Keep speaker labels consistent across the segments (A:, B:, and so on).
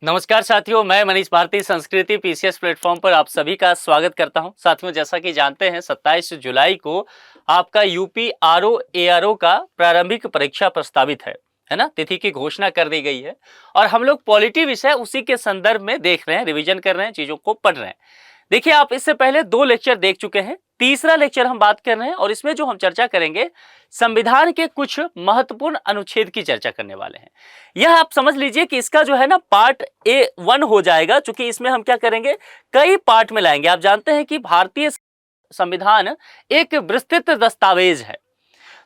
A: नमस्कार साथियों, मैं मनीष भारती संस्कृति पीसीएस प्लेटफॉर्म पर आप सभी का स्वागत करता हूं। साथियों, जैसा कि जानते हैं 27 जुलाई को आपका यूपी आरओ एआरओ का प्रारंभिक परीक्षा प्रस्तावित है ना। तिथि की घोषणा कर दी गई है और हम लोग पॉलिटी विषय उसी के संदर्भ में देख रहे हैं, रिवीजन कर रहे हैं, चीजों को पढ़ रहे हैं। देखिए, आप इससे पहले 2 लेक्चर देख चुके हैं, तीसरा लेक्चर हम बात कर रहे हैं और इसमें जो हम चर्चा करेंगे संविधान के कुछ महत्वपूर्ण अनुच्छेद की चर्चा करने वाले हैं। यह आप समझ लीजिए कि इसका जो है ना पार्ट A1 हो जाएगा, क्योंकि इसमें हम क्या करेंगे, कई पार्ट में लाएंगे। आप जानते हैं कि भारतीय संविधान एक विस्तृत दस्तावेज है,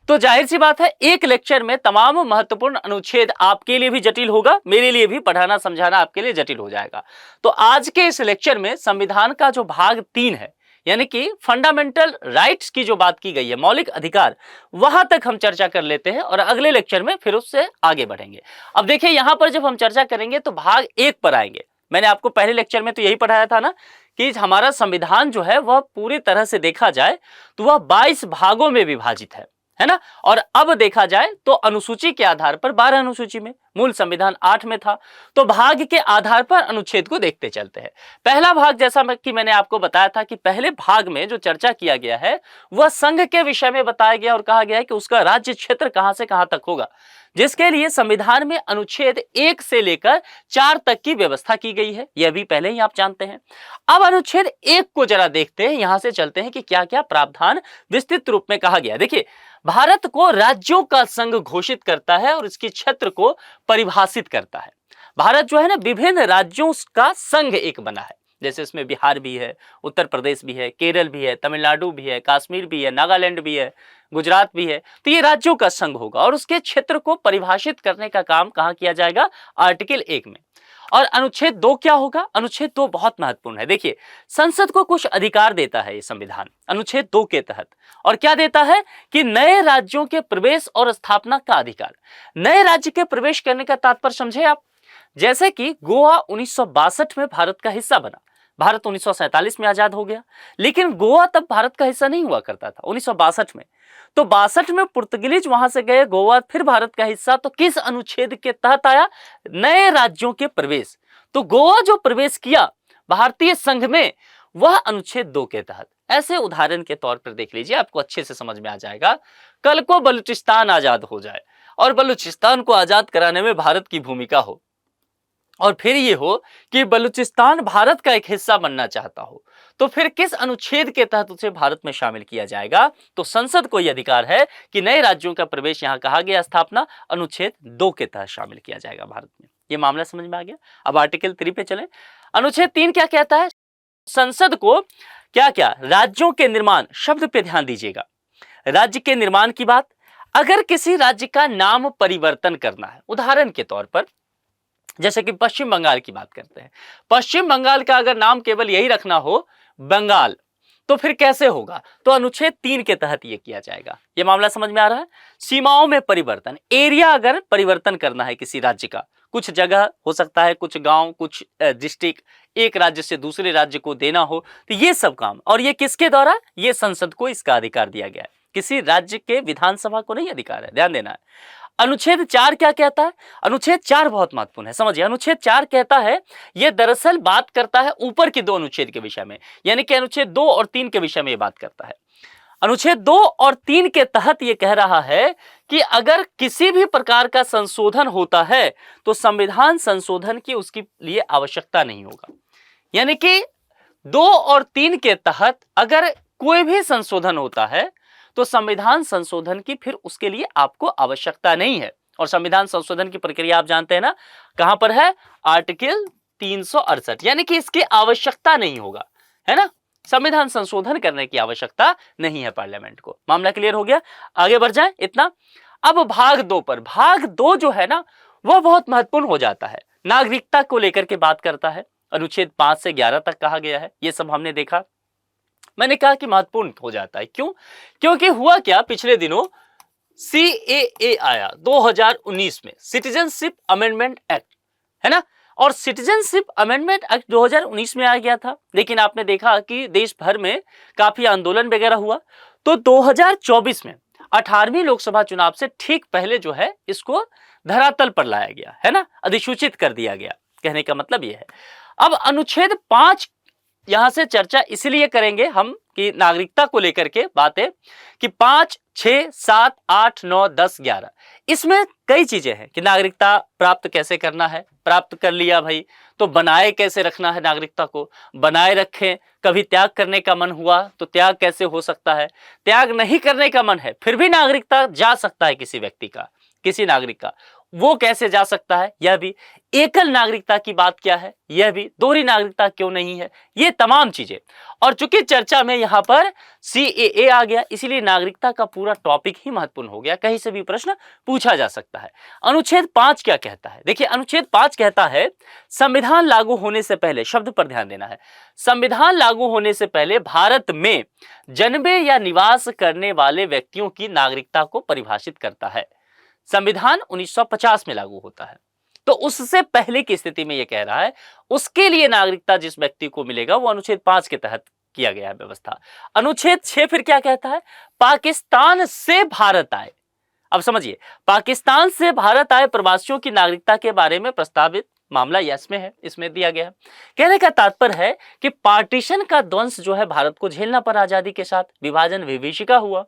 A: तो जाहिर सी बात है एक लेक्चर में तमाम महत्वपूर्ण अनुच्छेद आपके लिए भी जटिल होगा, मेरे लिए भी पढ़ाना समझाना आपके लिए जटिल हो जाएगा। तो आज के इस लेक्चर में संविधान का जो भाग 3 है, यानी कि फंडामेंटल राइट्स की जो बात की गई है, मौलिक अधिकार, वहां तक हम चर्चा कर लेते हैं और अगले लेक्चर में फिर उससे आगे बढ़ेंगे। अब देखिए, यहां पर जब हम चर्चा करेंगे तो भाग 1 पर आएंगे। मैंने आपको पहले लेक्चर में तो यही पढ़ाया था ना कि हमारा संविधान जो है वह पूरी तरह से देखा जाए तो वह 22 भागों में विभाजित है ना। और अब देखा जाए तो अनुसूची के आधार पर 12 अनुसूची में, मूल संविधान 8 में था, तो भाग के आधार पर अनुच्छेद को देखते चलते हैं। पहला भाग, जैसा कि मैंने आपको बताया था कि पहले भाग में जो चर्चा किया गया है वह संघ के विषय में बताया गया और कहा गया है कि उसका राज्य क्षेत्र कहां से कहां तक होगा, जिसके लिए संविधान में अनुच्छेद 1 से लेकर 4 तक की व्यवस्था की गई है। यह भी पहले ही आप जानते हैं। अब अनुच्छेद 1 को जरा देखते हैं, यहां से चलते हैं कि क्या क्या प्रावधान विस्तृत रूप में कहा गया। देखिए, भारत को राज्यों का संघ घोषित करता है और इसके क्षेत्र को परिभाषित करता है। भारत जो है ना विभिन्न राज्यों का संघ एक बना है, जैसे इसमें बिहार भी है, उत्तर प्रदेश भी है, केरल भी है, तमिलनाडु भी है, कश्मीर भी है, नागालैंड भी है, गुजरात भी है। तो ये राज्यों का संघ होगा और उसके क्षेत्र को परिभाषित करने का काम कहां किया जाएगा, आर्टिकल 1 में। और अनुच्छेद 2 क्या होगा? अनुच्छेद 2 बहुत महत्वपूर्ण है। देखिए, संसद को कुछ अधिकार देता है ये संविधान अनुच्छेद 2 के तहत, और क्या देता है कि नए राज्यों के प्रवेश और स्थापना का अधिकार। नए राज्य के प्रवेश करने का तात्पर्य समझे आप, जैसे कि गोवा 1962 में भारत का हिस्सा बना। भारत 1947 में आजाद हो गया, लेकिन गोवा तब भारत का हिस्सा नहीं हुआ करता था 1962 में। तो 62 में पुर्तगालीज वहां से गए, गोवा फिर भारत का हिस्सा। तो किस अनुच्छेद के तहत आया? नए राज्यों के प्रवेश। तो गोवा जो प्रवेश किया भारतीय संघ में, वह अनुच्छेद 2 के तहत। ऐसे उदाहरण के तौर पर देख लीजिए, आपको अच्छे से समझ में आ जाएगा। कल को बलूचिस्तान आजाद हो जाए और बलूचिस्तान को आजाद कराने में भारत की भूमिका हो, और फिर ये हो कि बलूचिस्तान भारत का एक हिस्सा बनना चाहता हो, तो फिर किस अनुच्छेद के तहत उसे भारत में शामिल किया जाएगा? तो संसद को यह अधिकार है कि नए राज्यों का प्रवेश, यहां कहा गया स्थापना, अनुच्छेद 2 के तहत शामिल किया जाएगा भारत में। यह मामला समझ में आ गया। अब आर्टिकल 3 पे चलें। अनुच्छेद 3 क्या कहता है? संसद को क्या क्या, राज्यों के निर्माण, शब्द पे ध्यान दीजिएगा, राज्य के निर्माण की बात। अगर किसी राज्य का नाम परिवर्तन करना है, उदाहरण के तौर पर जैसे कि पश्चिम बंगाल की बात करते हैं, पश्चिम बंगाल का अगर नाम केवल यही रखना हो बंगाल, तो फिर कैसे होगा? तो अनुच्छेद 3 के तहत यह किया जाएगा। यह मामला समझ में आ रहा है। सीमाओं में परिवर्तन, एरिया अगर परिवर्तन करना है किसी राज्य का, कुछ जगह हो सकता है, कुछ गांव, कुछ डिस्ट्रिक्ट, एक राज्य से दूसरे राज्य को देना हो, तो ये सब काम, और ये किसके द्वारा? ये संसद को इसका अधिकार दिया गया है, किसी राज्य के विधानसभा को नहीं अधिकार है, ध्यान देना है। अनुच्छेद 4 क्या कहता है? अनुच्छेद 4 बहुत महत्वपूर्ण है, समझिए। अनुच्छेद 4 कहता है, यह दरअसल बात करता है ऊपर के 2 अनुच्छेद के विषय में, यानी कि अनुच्छेद 2 और 3 के विषय में यह बात करता है। अनुच्छेद 2 और 3 के तहत यह कह रहा है कि अगर किसी भी प्रकार का संशोधन होता है तो संविधान संशोधन की उसके लिए आवश्यकता नहीं होगा। यानी कि 2 और 3 के तहत अगर कोई भी संशोधन होता है तो संविधान संशोधन की फिर उसके लिए आपको आवश्यकता नहीं है। और संविधान संशोधन की प्रक्रिया आप जानते हैं ना, कहां पर है? आर्टिकल 368, यानी कि इसकी आवश्यकता नहीं होगा, है ना। संविधान संशोधन करने की आवश्यकता नहीं है पार्लियामेंट को। मामला क्लियर हो गया? आगे बढ़ जाए इतना। अब भाग 2 पर, भाग 2 जो है ना वह बहुत महत्वपूर्ण हो जाता है, नागरिकता को लेकर के बात करता है। अनुच्छेद 5 से 11 तक कहा गया है, ये सब हमने देखा। मैंने कहा कि महत्वपूर्ण हो जाता है, क्यों? क्योंकि हुआ क्या, पिछले दिनों CAA आया 2019 में, सिटीजनशिप अमेंडमेंट एक्ट, है ना। और सिटीजनशिप अमेंडमेंट एक्ट 2019 में आ गया था, लेकिन आपने देखा कि देश भर में काफी आंदोलन वगैरह हुआ। तो 2024 में 18वीं लोकसभा चुनाव से ठीक पहले जो है इसको धरातल पर लाया गया, है ना, अधिसूचित कर दिया गया। कहने का मतलब यह है। अब अनुच्छेद 5 यहां से चर्चा इसलिए करेंगे हम कि नागरिकता को लेकर के बातें कि 5, 6, 7, 8, 9, 10, 11 इसमें कई चीजें हैं कि नागरिकता प्राप्त कैसे करना है, प्राप्त कर लिया भाई तो बनाए कैसे रखना है, नागरिकता को बनाए रखें, कभी त्याग करने का मन हुआ तो त्याग कैसे हो सकता है, त्याग नहीं करने का मन है फिर भी नागरिकता जा सकता है किसी व्यक्ति का, किसी नागरिक का, वो कैसे जा सकता है, यह भी एकल नागरिकता की बात क्या है, यह भी दोहरी नागरिकता क्यों नहीं है, ये तमाम चीजें। और चूंकि चर्चा में यहां पर सीएए आ गया इसलिए नागरिकता का पूरा टॉपिक ही महत्वपूर्ण हो गया, कहीं से भी प्रश्न पूछा जा सकता है। अनुच्छेद 5 क्या कहता है, देखिए अनुच्छेद 5 कहता है संविधान लागू होने से पहले, शब्द पर ध्यान देना है, संविधान लागू होने से पहले भारत में जन्मे या निवास करने वाले व्यक्तियों की नागरिकता को परिभाषित करता है। संविधान 1950 में लागू होता है तो उससे पहले की स्थिति में यह कह रहा है उसके लिए नागरिकता जिस व्यक्ति को मिलेगा वो अनुच्छेद 5 के तहत किया गया है व्यवस्था। अनुच्छेद 6 फिर क्या कहता है, पाकिस्तान से भारत आए, अब समझिए पाकिस्तान से भारत आए प्रवासियों की नागरिकता के बारे में प्रस्तावित मामला यस में है, इसमें दिया गया है। कहने का तात्पर्य है कि पार्टीशन का ध्वंस जो है भारत को झेलना पड़ा, आजादी के साथ विभाजन विभीषिका हुआ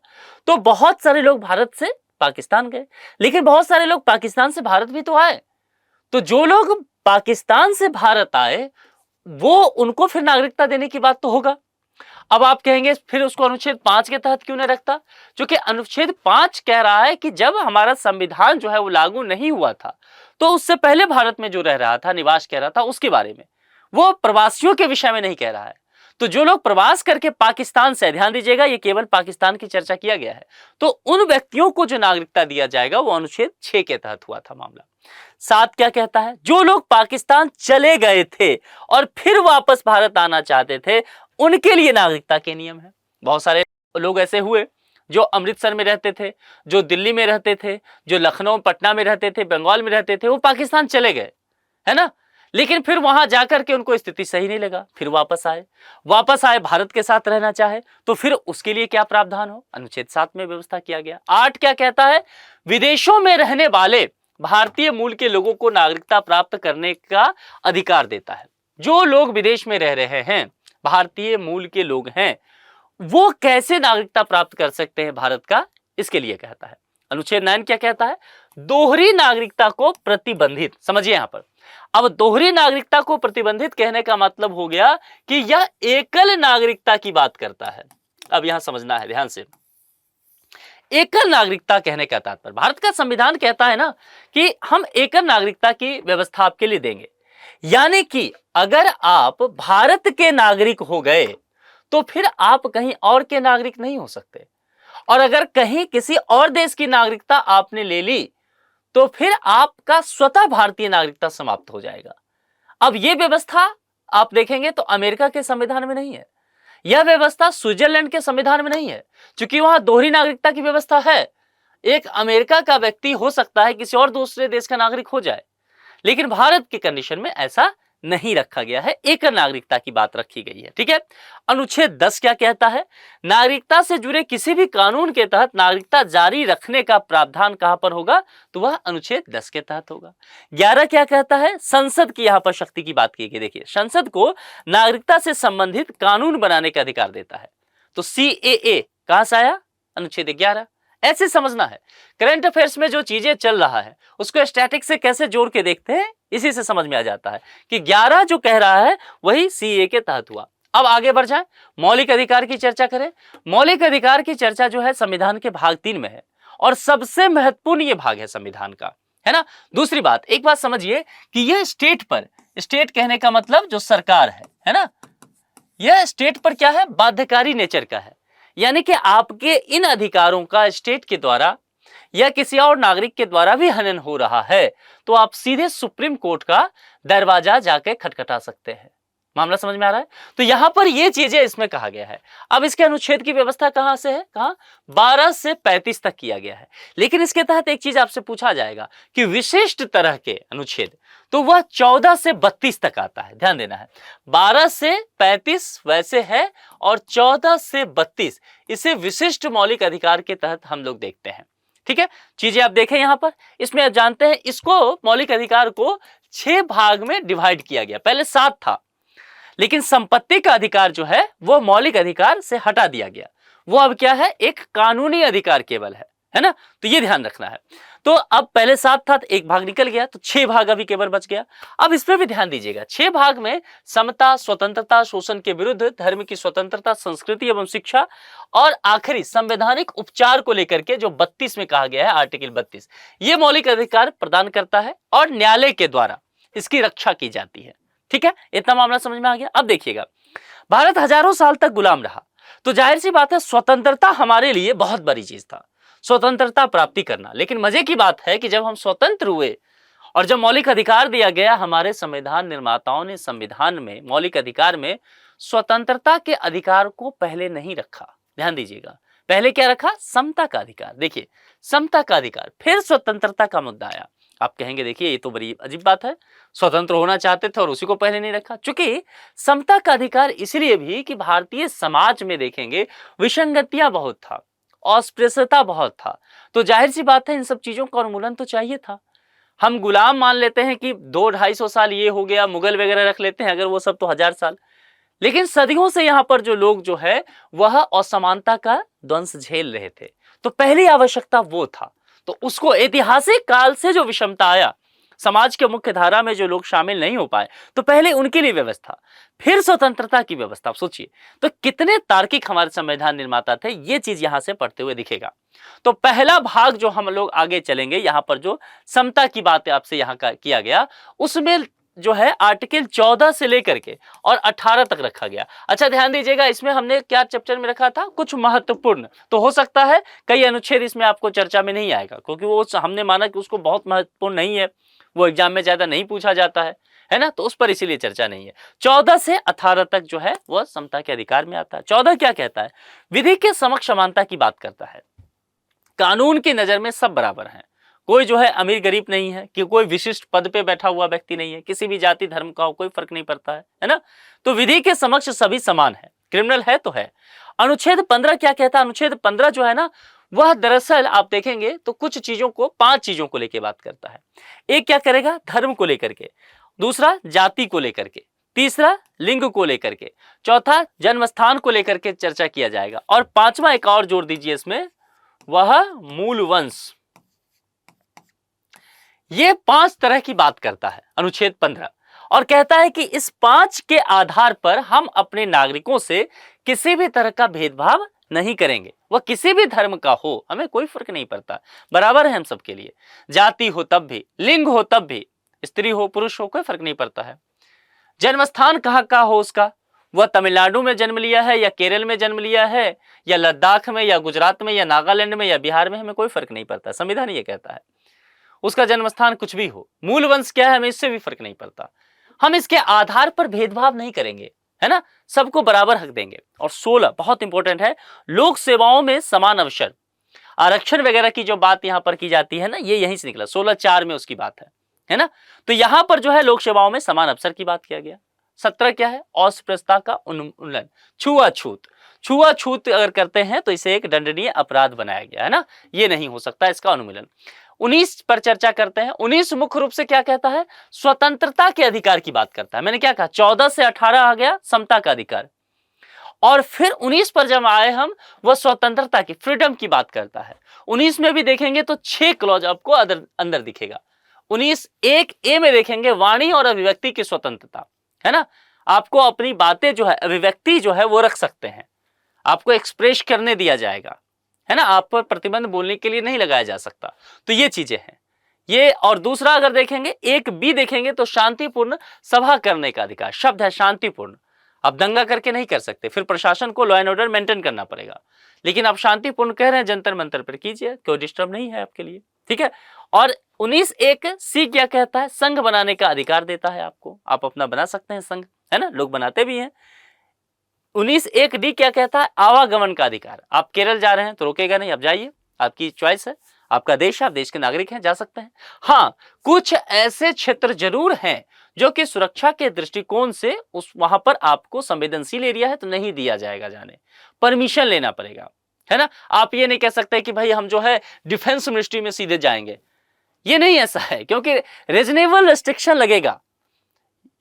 A: तो बहुत सारे लोग भारत से पाकिस्तान गए, लेकिन बहुत सारे लोग पाकिस्तान से भारत भी तो आए, तो जो लोग पाकिस्तान से भारत आए वो उनको फिर नागरिकता देने की बात तो होगा। अब आप कहेंगे फिर उसको अनुच्छेद 5 के तहत क्यों नहीं रखता, क्योंकि अनुच्छेद 5 कह रहा है कि जब हमारा संविधान जो है वो लागू नहीं हुआ था तो उससे पहले भारत में जो रह रहा था, निवास कह रहा था, उसके बारे में, वो प्रवासियों के विषय में नहीं कह रहा है। तो जो लोग प्रवास करके पाकिस्तान से, ध्यान दीजिएगा ये केवल पाकिस्तान की चर्चा किया गया है, तो उन व्यक्तियों को जो नागरिकता दिया जाएगा वो अनुच्छेद 6 के तहत हुआ था मामला। 7 क्या कहता है, जो लोग पाकिस्तान चले गए थे और फिर वापस भारत आना चाहते थे उनके लिए नागरिकता के नियम है। बहुत सारे लोग ऐसे हुए जो अमृतसर में रहते थे, जो दिल्ली में रहते थे, जो लखनऊ पटना में रहते थे, बंगाल में रहते थे, वो पाकिस्तान चले गए, है ना, लेकिन फिर वहां जाकर के उनको स्थिति सही नहीं लगा, फिर वापस आए भारत के साथ रहना चाहे तो फिर उसके लिए क्या प्रावधान हो, अनुच्छेद 7 में व्यवस्था किया गया। 8 क्या कहता है, विदेशों में रहने वाले भारतीय मूल के लोगों को नागरिकता प्राप्त करने का अधिकार देता है। जो लोग विदेश में रह रहे हैं, भारतीय मूल के लोग हैं, वो कैसे नागरिकता प्राप्त कर सकते हैं भारत का, इसके लिए कहता है। अनुच्छेद 9 क्या कहता है, दोहरी नागरिकता को प्रतिबंधित, समझिए यहां पर, अब दोहरी नागरिकता को प्रतिबंधित कहने का मतलब हो गया कि यह एकल नागरिकता की बात करता है। अब यहां समझना है ध्यान से, एकल नागरिकता कहने का तात्पर्य, भारत का संविधान कहता है ना कि हम एकल नागरिकता की व्यवस्था आपके लिए देंगे, यानी कि अगर आप भारत के नागरिक हो गए तो फिर आप कहीं और के नागरिक नहीं हो सकते, और अगर कहीं किसी और देश की नागरिकता आपने ले ली तो फिर आपका स्वतः भारतीय नागरिकता समाप्त हो जाएगा। अब यह व्यवस्था आप देखेंगे तो अमेरिका के संविधान में नहीं है, यह व्यवस्था स्विट्जरलैंड के संविधान में नहीं है, क्योंकि वहां दोहरी नागरिकता की व्यवस्था है। एक अमेरिका का व्यक्ति हो सकता है किसी और दूसरे देश का नागरिक हो जाए, लेकिन भारत के कंडीशन में ऐसा नहीं रखा गया है, एक नागरिकता की बात रखी गई है, ठीक है। अनुच्छेद 10 क्या कहता है, नागरिकता से जुड़े किसी भी कानून के तहत नागरिकता जारी रखने का प्रावधान कहां पर होगा, तो वह अनुच्छेद 10 के तहत होगा। 11 क्या कहता है, संसद की यहां पर शक्ति की बात की गई, देखिए संसद को नागरिकता से संबंधित कानून बनाने का अधिकार देता है। तो सीएए कहां से आया, अनुच्छेद 11, ऐसे समझना है। करंट अफेयर्स में जो चीजें चल रहा है उसको स्टैटिक से कैसे जोड़ के देखते हैं, इसी से समझ में आ जाता है कि 11 जो कह रहा है वही सीए के तहत हुआ। अब आगे बढ़ जाए, मौलिक अधिकार की चर्चा करें। मौलिक अधिकार की चर्चा जो है संविधान के भाग 3 में है और सबसे महत्वपूर्ण ये भाग है संविधान का, है ना। दूसरी बात, एक बात समझिए कि यह स्टेट पर, स्टेट कहने का मतलब जो सरकार है ना, यह स्टेट पर क्या है, बाध्यकारी नेचर का है, यानी कि आपके इन अधिकारों का स्टेट के द्वारा या किसी और नागरिक के द्वारा भी हनन हो रहा है तो आप सीधे सुप्रीम कोर्ट का दरवाजा जाके खटखटा सकते हैं। मामला समझ में आ रहा है। तो यहां पर ये चीजें इसमें कहा गया है। अब इसके अनुच्छेद की व्यवस्था कहां से है, कहां 12 से 35 तक किया गया है। लेकिन इसके तहत एक चीज आपसे पूछा जाएगा कि विशिष्ट तरह के अनुच्छेद, तो वह 14 से 32 तक आता है। ध्यान देना है, 12 से 35 वैसे है और 14 से 32 इसे विशिष्ट मौलिक अधिकार के तहत हम लोग देखते हैं। ठीक है, चीजें आप देखें यहां पर, इसमें आप जानते हैं इसको मौलिक अधिकार को 6 भाग में डिवाइड किया गया। पहले 7 था, लेकिन संपत्ति का अधिकार जो है वो मौलिक अधिकार से हटा दिया गया, वो अब क्या है, एक कानूनी अधिकार केवल है ना। तो ये ध्यान रखना है। तो अब पहले 7 था तो एक भाग निकल गया, तो 6 भाग अभी केवल बच गया। अब इस पर भी ध्यान दीजिएगा, 6 भाग में समता, स्वतंत्रता, शोषण के विरुद्ध, धर्म की स्वतंत्रता, संस्कृति एवं शिक्षा, और आखिरी संवैधानिक उपचार को लेकर के जो 32 में कहा गया है, आर्टिकल 32, ये मौलिक अधिकार प्रदान करता है और न्यायालय के द्वारा इसकी रक्षा की जाती है। ठीक है, इतना मामला समझ में आ गया। अब देखिएगा, भारत हजारों साल तक गुलाम रहा, तो जाहिर सी बात है स्वतंत्रता हमारे लिए बहुत बड़ी चीज था, स्वतंत्रता प्राप्ति करना। लेकिन मजे की बात है कि जब हम स्वतंत्र हुए और जब मौलिक अधिकार दिया गया, हमारे संविधान निर्माताओं ने संविधान में, मौलिक अधिकार में स्वतंत्रता के अधिकार को पहले नहीं रखा। ध्यान दीजिएगा, पहले क्या रखा, समता का अधिकार। देखिए, समता का अधिकार, फिर स्वतंत्रता का मुद्दा आया। आप कहेंगे देखिए ये तो बड़ी अजीब बात है, स्वतंत्र होना चाहते थे और उसी को पहले नहीं रखा। चूंकि समता का अधिकार इसलिए भी कि भारतीय समाज में देखेंगे विसंगतियां बहुत था, अस्पृश्यता बहुत था, तो जाहिर सी बात है इन सब चीजों का उन्मूलन तो चाहिए था। हम गुलाम मान लेते हैं कि 200-250 साल ये हो गया, मुगल वगैरह रख लेते हैं अगर वो सब, तो 1000 साल, लेकिन सदियों से यहाँ पर जो लोग जो है वह असमानता का ध्वंस झेल रहे थे। तो पहली आवश्यकता वो था, तो उसको ऐतिहासिक काल से जो विषमता आया, समाज के मुख्य धारा में जो लोग शामिल नहीं हो पाए, तो पहले उनके लिए व्यवस्था, फिर स्वतंत्रता की व्यवस्था। आप सोचिए तो कितने तार्किक हमारे संविधान निर्माता थे, ये चीज यहां से पढ़ते हुए दिखेगा। तो पहला भाग जो हम लोग आगे चलेंगे, यहां पर जो समता की बात आपसे यहां का किया गया, उसमें जो है आर्टिकल 14 से लेकर के और 18 तक रखा गया। अच्छा ध्यान दीजिएगा, इसमें हमने क्या चैप्टर में रखा था, कुछ महत्वपूर्ण, तो हो सकता है कई अनुच्छेद इसमें आपको चर्चा में नहीं आएगा, क्योंकि वो हमने माना कि उसको बहुत महत्वपूर्ण नहीं है, वो एग्जाम में ज्यादा नहीं पूछा जाता है ना, तो उस पर इसीलिए चर्चा नहीं है। 14 से 18 तक जो है वह समता के अधिकार में आता है। 14 क्या कहता है, विधि के समक्ष समानता की बात करता है, कानून की नजर में सब बराबर हैं, कोई जो है अमीर गरीब नहीं है, कि कोई विशिष्ट पद पे बैठा हुआ व्यक्ति नहीं है, किसी भी जाति धर्म का कोई फर्क नहीं पड़ता है ना। तो विधि के समक्ष सभी समान है, क्रिमिनल है तो है। अनुच्छेद 15 क्या कहता है, अनुच्छेद 15 जो है ना, वह दरअसल आप देखेंगे तो कुछ चीजों को, 5 चीजों को लेकर बात करता है। एक क्या करेगा, धर्म को लेकर के, दूसरा जाति को लेकर के, तीसरा लिंग को लेकर के, चौथा जन्म स्थान को लेकर के चर्चा किया जाएगा, और पांचवा एक और जोड़ दीजिए इसमें, वह मूल वंश। ये 5 तरह की बात करता है अनुच्छेद 15, और कहता है कि इस 5 के आधार पर हम अपने नागरिकों से किसी भी तरह का भेदभाव नहीं करेंगे, वह किसी भी धर्म का हो, हमें कोई फर्क नहीं पड़ता, बराबर है हम सबके लिए, जाति हो तब भी, लिंग हो तब भी, स्त्री हो पुरुष हो, कोई फर्क नहीं पड़ता है। जन्म स्थान कहाँ का हो उसका, वह तमिलनाडु में जन्म लिया है या केरल में जन्म लिया है या लद्दाख में या गुजरात में या नागालैंड में या बिहार में, हमें कोई फर्क नहीं पड़ता, संविधान ये कहता है। उसका जन्म स्थान कुछ भी हो, मूल वंश क्या है, हमें इससे भी फर्क नहीं पड़ता, हम इसके आधार पर भेदभाव नहीं करेंगे, है ना, सबको बराबर हक देंगे। और 16 बहुत इंपॉर्टेंट है, लोक सेवाओं में समान अवसर, आरक्षण वगैरह की जो बात यहां पर की जाती है ना, ये यहीं से निकला, 16(4) में उसकी बात है ना। तो यहां पर जो है लोक सेवाओं में समान अवसर की बात किया गया। 17 क्या है, अस्पृश्यता का उन्मूलन, छुआछूत, छुआछूत अगर करते हैं तो इसे एक दंडनीय अपराध बनाया गया है ना, ये नहीं हो सकता, इसका उन्मूलन। 19 पर चर्चा करते हैं। 19 मुख्य रूप से क्या कहता है, स्वतंत्रता के अधिकार की बात करता है। मैंने क्या कहा, 14 से 18 आ गया समता का अधिकार, और फिर 19 पर जब आए हम, वह स्वतंत्रता की, फ्रीडम की बात करता है। 19 में भी देखेंगे तो 6 क्लॉज आपको अंदर दिखेगा। 19(1)(a) में देखेंगे वाणी और अभिव्यक्ति की स्वतंत्रता, है ना, आपको अपनी बातें जो है, अभिव्यक्ति जो है वो रख सकते हैं, आपको एक्सप्रेस करने दिया जाएगा, है ना, आप पर प्रतिबंध बोलने के लिए नहीं लगाया जा सकता। तो ये चीजें हैं ये। और दूसरा अगर देखेंगे 1(b) देखेंगे तो शांतिपूर्ण सभा करने का अधिकार, शब्द है शांतिपूर्ण, आप दंगा करके नहीं कर सकते, फिर प्रशासन को लॉ एंड ऑर्डर मेंटेन करना पड़ेगा, लेकिन आप शांतिपूर्ण कह रहे हैं जंतर मंतर पर कीजिए, कोई डिस्टर्ब नहीं है आपके लिए, ठीक है। और 19(1)(c) क्या कहता है, संघ बनाने का अधिकार देता है आपको, आप अपना बना सकते हैं संघ, है ना, लोग बनाते भी हैं। 19(1)(d) क्या कहता है, आवागमन का अधिकार, आप केरल जा रहे हैं तो रोकेगा नहीं, आप जाइए, आपकी चॉइस है, आपका देश है, आप देश के नागरिक हैं, जा सकते हैं। हाँ, कुछ ऐसे क्षेत्र जरूर हैं जो कि सुरक्षा के दृष्टिकोण से वहां पर आपको संवेदनशील एरिया है तो नहीं दिया जाएगा जाने, परमिशन लेना पड़ेगा, है ना। आप ये नहीं कह सकते कि भाई हम जो है डिफेंस मिनिस्ट्री में सीधे जाएंगे, ये नहीं ऐसा है, क्योंकि रीजनेबल रेस्ट्रिक्शन लगेगा,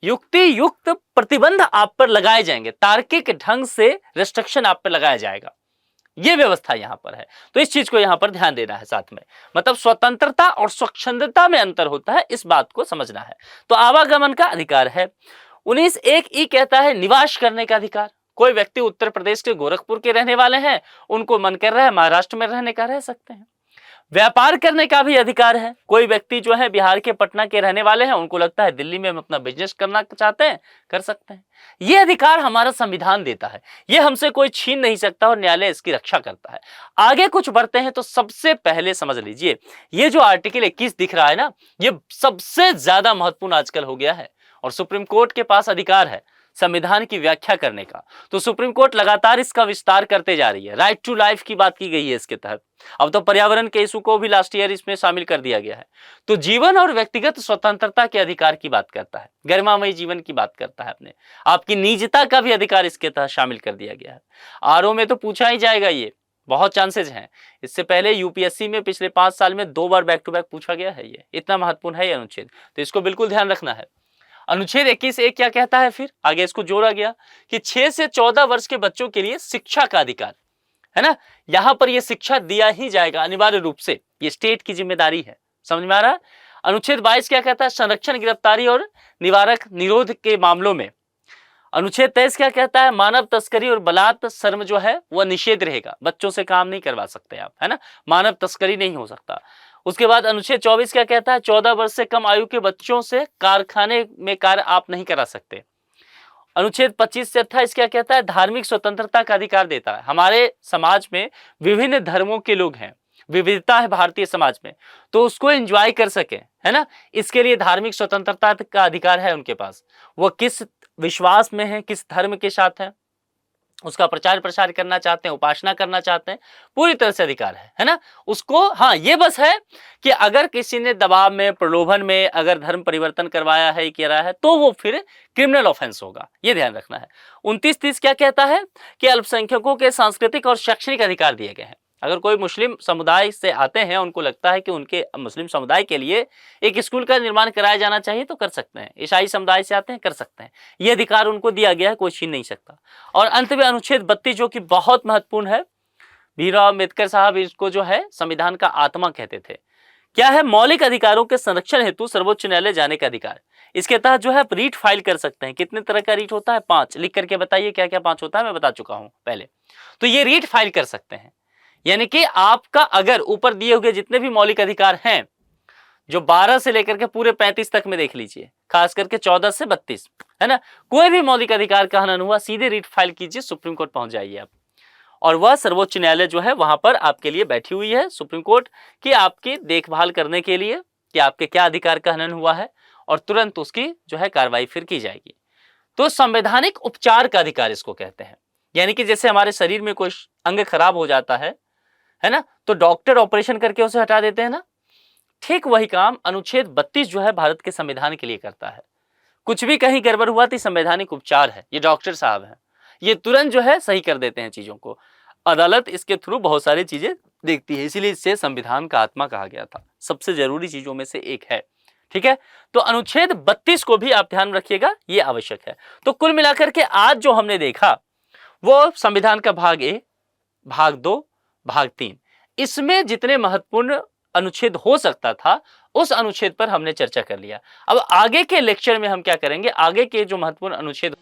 A: युक्ति युक्त प्रतिबंध आप पर लगाए जाएंगे, तार्किक ढंग से रेस्ट्रिक्शन आप पर लगाया जाएगा, ये व्यवस्था यहां पर है। तो इस चीज को यहां पर ध्यान देना है साथ में, मतलब स्वतंत्रता और स्वच्छंदता में अंतर होता है, इस बात को समझना है। तो आवागमन का अधिकार है। 19(1) ई कहता है निवास करने का अधिकार। कोई व्यक्ति उत्तर प्रदेश के गोरखपुर के रहने वाले हैं, उनको मन कर रहा है महाराष्ट्र में रहने का, रह सकते हैं। व्यापार करने का भी अधिकार है। कोई व्यक्ति जो है बिहार के पटना के रहने वाले हैं, उनको लगता है दिल्ली में हम अपना बिजनेस करना चाहते हैं, कर सकते हैं। ये अधिकार हमारा संविधान देता है, ये हमसे कोई छीन नहीं सकता और न्यायालय इसकी रक्षा करता है। आगे कुछ बढ़ते हैं तो सबसे पहले समझ लीजिए, ये जो आर्टिकल 21 दिख रहा है ना, ये सबसे ज्यादा महत्वपूर्ण आजकल हो गया है और सुप्रीम कोर्ट के पास अधिकार है संविधान की व्याख्या करने का। तो सुप्रीम कोर्ट लगातार इसका विस्तार करते जा रही है। राइट टू लाइफ की बात की गई है इसके तहत। अब तो पर्यावरण के इशू को भी लास्ट ईयर इसमें शामिल कर दिया गया है। तो जीवन और व्यक्तिगत स्वतंत्रता के अधिकार की बात करता है, गरिमामयी जीवन की बात करता है, अपने आपकी निजता का भी अधिकार इसके तहत शामिल कर दिया गया है। आरओ में तो पूछा ही जाएगा, ये बहुत चांसेस हैं। इससे पहले यूपीएससी में पिछले 5 साल में 2 बार बैक टू बैक पूछा गया है, ये इतना महत्वपूर्ण है ये अनुच्छेद, तो इसको बिल्कुल ध्यान रखना है। अनुच्छेद 21(1) क्या कहता है, फिर आगे इसको जोड़ा गया कि 6 से 14 वर्ष के बच्चों के लिए शिक्षा का अधिकार है ना। यहां पर यह शिक्षा दिया ही जाएगा अनिवार्य रूप से, ये स्टेट की जिम्मेदारी है, समझ में आ रहा है। अनुच्छेद 22 क्या कहता है, संरक्षण, गिरफ्तारी और निवारक निरोध के मामलों में। अनुच्छेद 23 क्या कहता है, मानव तस्करी और बलात् श्रम जो है वह निषेध रहेगा, बच्चों से काम नहीं करवा सकते आप, है ना, मानव तस्करी नहीं हो सकता। उसके बाद अनुच्छेद 24 क्या कहता है, 14 वर्ष से कम आयु के बच्चों से कारखाने में कार्य आप नहीं करा सकते। अनुच्छेद 25 से 28 क्या कहता है, धार्मिक स्वतंत्रता का अधिकार देता है। हमारे समाज में विभिन्न धर्मों के लोग हैं, विविधता है भारतीय समाज में, तो उसको एंजॉय कर सके, है ना, इसके लिए धार्मिक स्वतंत्रता का अधिकार है उनके पास। वो किस विश्वास में है, किस धर्म के साथ है, उसका प्रचार प्रसार करना चाहते हैं, उपासना करना चाहते हैं, पूरी तरह से अधिकार है ना उसको। हाँ, ये बस है कि अगर किसी ने दबाव में, प्रलोभन में अगर धर्म परिवर्तन करवाया है, किया रहा है, तो वो फिर क्रिमिनल ऑफेंस होगा, ये ध्यान रखना है। 29(30) क्या कहता है कि अल्पसंख्यकों के सांस्कृतिक और शैक्षणिक अधिकार दिए गए हैं। अगर कोई मुस्लिम समुदाय से आते हैं, उनको लगता है कि उनके मुस्लिम समुदाय के लिए एक स्कूल का निर्माण कराया जाना चाहिए, तो कर सकते हैं। ईसाई समुदाय से आते हैं, कर सकते हैं, ये अधिकार उनको दिया गया है, कोई छीन नहीं सकता। और अंत में अनुच्छेद 32 जो कि बहुत महत्वपूर्ण है, भीमराव अम्बेडकर साहब इसको जो है संविधान का आत्मा कहते थे। क्या है, मौलिक अधिकारों के संरक्षण हेतु सर्वोच्च न्यायालय जाने का अधिकार। इसके तहत जो है रीट फाइल कर सकते हैं। कितने तरह का रीट होता है, 5। लिख करके बताइए क्या क्या 5 होता है, मैं बता चुका हूं पहले। तो ये रीट फाइल कर सकते हैं, यानी कि आपका अगर ऊपर दिए हुए जितने भी मौलिक अधिकार हैं, जो 12 से लेकर के पूरे 35 तक में देख लीजिए, खास करके 14 से 32, है ना, कोई भी मौलिक अधिकार का हनन हुआ, सीधे रीट फाइल कीजिए, सुप्रीम कोर्ट पहुंच जाइए आप। और वह सर्वोच्च न्यायालय जो है वहां पर आपके लिए बैठी हुई है, सुप्रीम कोर्ट, कि आपकी देखभाल करने के लिए कि आपके क्या अधिकार का हनन हुआ है, और तुरंत उसकी जो है कार्रवाई फिर की जाएगी। तो संवैधानिक उपचार का अधिकार इसको कहते हैं। यानी कि जैसे हमारे शरीर में कोई अंग खराब हो जाता है ना, तो डॉक्टर ऑपरेशन करके उसे हटा देते हैं ना, ठीक वही काम अनुच्छेद 32 जो है भारत के संविधान के लिए करता है। कुछ भी कहीं गड़बड़ हुआ तो संवैधानिक उपचार है, ये डॉक्टर साहब हैं, ये तुरंत जो है सही कर देते हैं चीजों को। अदालत इसके थ्रू बहुत सारी चीजें देखती है, इसीलिए इसे संविधान का आत्मा कहा गया था, सबसे जरूरी चीजों में से एक है। ठीक है, तो अनुच्छेद 32 को भी आप ध्यान रखिएगा, ये आवश्यक है। तो कुल मिलाकर के आज जो हमने देखा वो संविधान का भाग 1, भाग 2, भाग 3, इसमें जितने महत्वपूर्ण अनुच्छेद हो सकता था उस अनुच्छेद पर हमने चर्चा कर लिया। अब आगे के लेक्चर में हम क्या करेंगे, आगे के जो महत्वपूर्ण अनुच्छेद